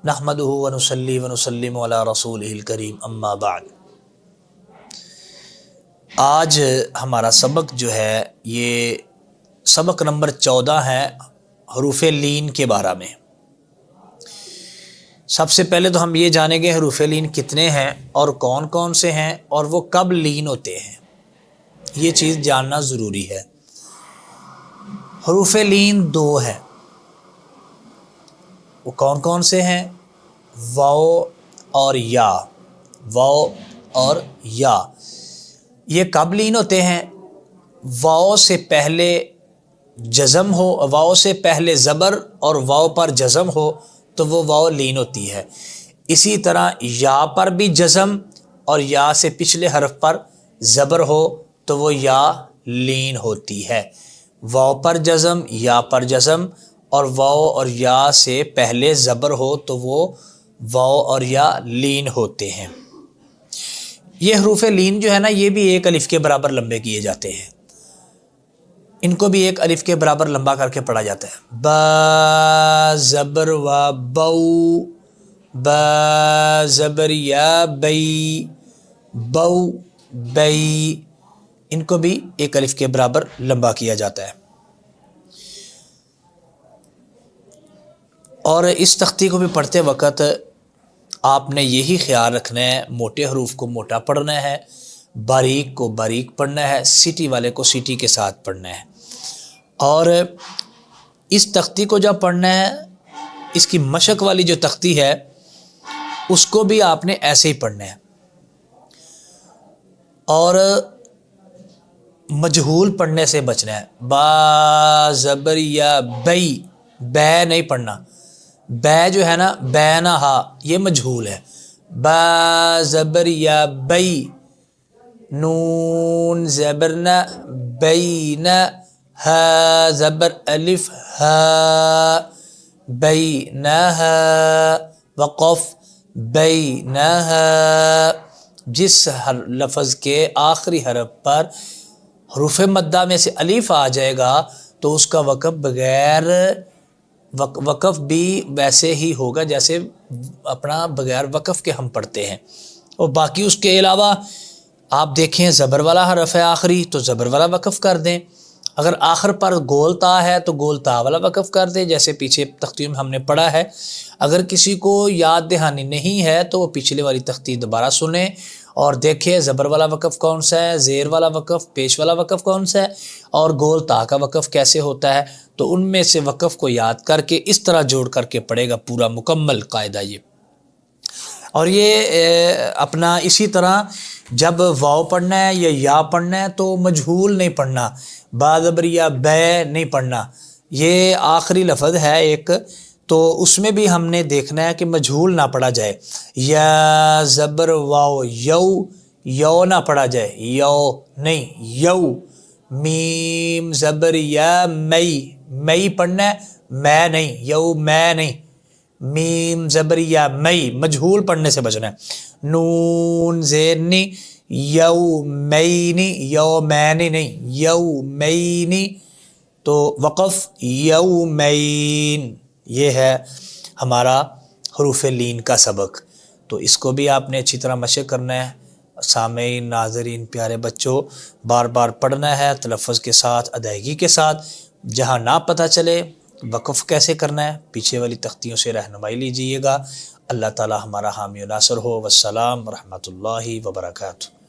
نحمدہ ونصلی ونسلم علی رسولہ الکریم اما بعد۔ آج ہمارا سبق جو ہے یہ سبق نمبر 14 ہے حروف لین کے بارے میں۔ سب سے پہلے تو ہم یہ جانیں گے حروف لین کتنے ہیں اور کون کون سے ہیں اور وہ کب لین ہوتے ہیں، یہ چیز جاننا ضروری ہے۔ حروف لین 2 ہیں، وہ کون کون سے ہیں؟ واو اور یا، واو اور یا۔ یہ کب لین ہوتے ہیں؟ واو سے پہلے جزم ہو، واو سے پہلے زبر اور واو پر جزم ہو تو وہ واو لین ہوتی ہے۔ اسی طرح یا پر بھی جزم اور یا سے پچھلے حرف پر زبر ہو تو وہ یا لین ہوتی ہے۔ واو پر جزم، یا پر جزم اور واو اور یا سے پہلے زبر ہو تو وہ واو اور یا لین ہوتے ہیں۔ یہ حروف لین جو ہے نا، یہ بھی ایک الف کے برابر لمبے کیے جاتے ہیں، ان کو بھی ایک الف کے برابر لمبا کر کے پڑھا جاتا ہے۔ با زبر و بو، با زبر یا بئی، بو بئی، ان کو بھی ایک الف کے برابر لمبا کیا جاتا ہے۔ اور اس تختی کو بھی پڑھتے وقت آپ نے یہی خیال رکھنا ہے، موٹے حروف کو موٹا پڑھنا ہے، باریک کو باریک پڑھنا ہے، سیٹی والے کو سیٹی کے ساتھ پڑھنا ہے۔ اور اس تختی کو جب پڑھنا ہے، اس کی مشق والی جو تختی ہے اس کو بھی آپ نے ایسے ہی پڑھنا ہے۔ اور مجہول پڑھنے سے بچنا ہے۔ با زبر یا بئی، بے نہیں پڑھنا، بے جو ہے نا، بے نہ ہا، یہ مجہول ہے۔ با زبر یا بئی، نون زبر نہ، بین، ہا زبر الف ہا، بینہا، وقف بینہا۔ جس لفظ کے آخری حرف پر حروف مدہ میں سے الف آ جائے گا تو اس کا وقف بھی ویسے ہی ہوگا جیسے اپنا بغیر وقف کے ہم پڑھتے ہیں۔ اور باقی اس کے علاوہ آپ دیکھیں، زبر والا حرف ہے آخری تو زبر والا وقف کر دیں، اگر آخر پر گول تا ہے تو گول تا والا وقف کر دیں، جیسے پیچھے تختی میں ہم نے پڑھا ہے۔ اگر کسی کو یاد دہانی نہیں ہے تو وہ پچھلے والی تختی دوبارہ سنیں اور دیکھیں زبر والا وقف کون سا ہے، زیر والا وقف، پیش والا وقف کون سا ہے اور گول تا کا وقف کیسے ہوتا ہے، تو ان میں سے وقف کو یاد کر کے اس طرح جوڑ کر کے پڑھے گا، پورا مکمل قاعدہ یہ۔ اور یہ اپنا اسی طرح جب واو پڑھنا ہے یا یا پڑھنا ہے تو مجہول نہیں پڑھنا، با زبر یا بے نہیں پڑھنا۔ یہ آخری لفظ ہے ایک، تو اس میں بھی ہم نے دیکھنا ہے کہ مجہول نہ پڑھا جائے۔ یا زبر واو یو، یو نہ پڑھا جائے، یو نہیں، یو۔ میم زبر یا مئی، مئی پڑھنا ہے، میں نہیں، یو میں نہیں۔ میم زبر یا مئی، مجہول پڑھنے سے بچنا ہے۔ نون زیرنی، یو مینی، یو مینی نہیں، یو مینی، تو وقف یومین۔ یہ ہے ہمارا حروف لین کا سبق، تو اس کو بھی آپ نے اچھی طرح مشق کرنا ہے۔ سامعین، ناظرین، پیارے بچوں، بار بار پڑھنا ہے تلفظ کے ساتھ، ادائیگی کے ساتھ۔ جہاں نہ پتہ چلے وقف کیسے کرنا ہے، پیچھے والی تختیوں سے رہنمائی لیجیے گا۔ اللہ تعالی ہمارا حامی و ناصر ہو۔ والسلام ورحمۃ اللہ وبرکاتہ۔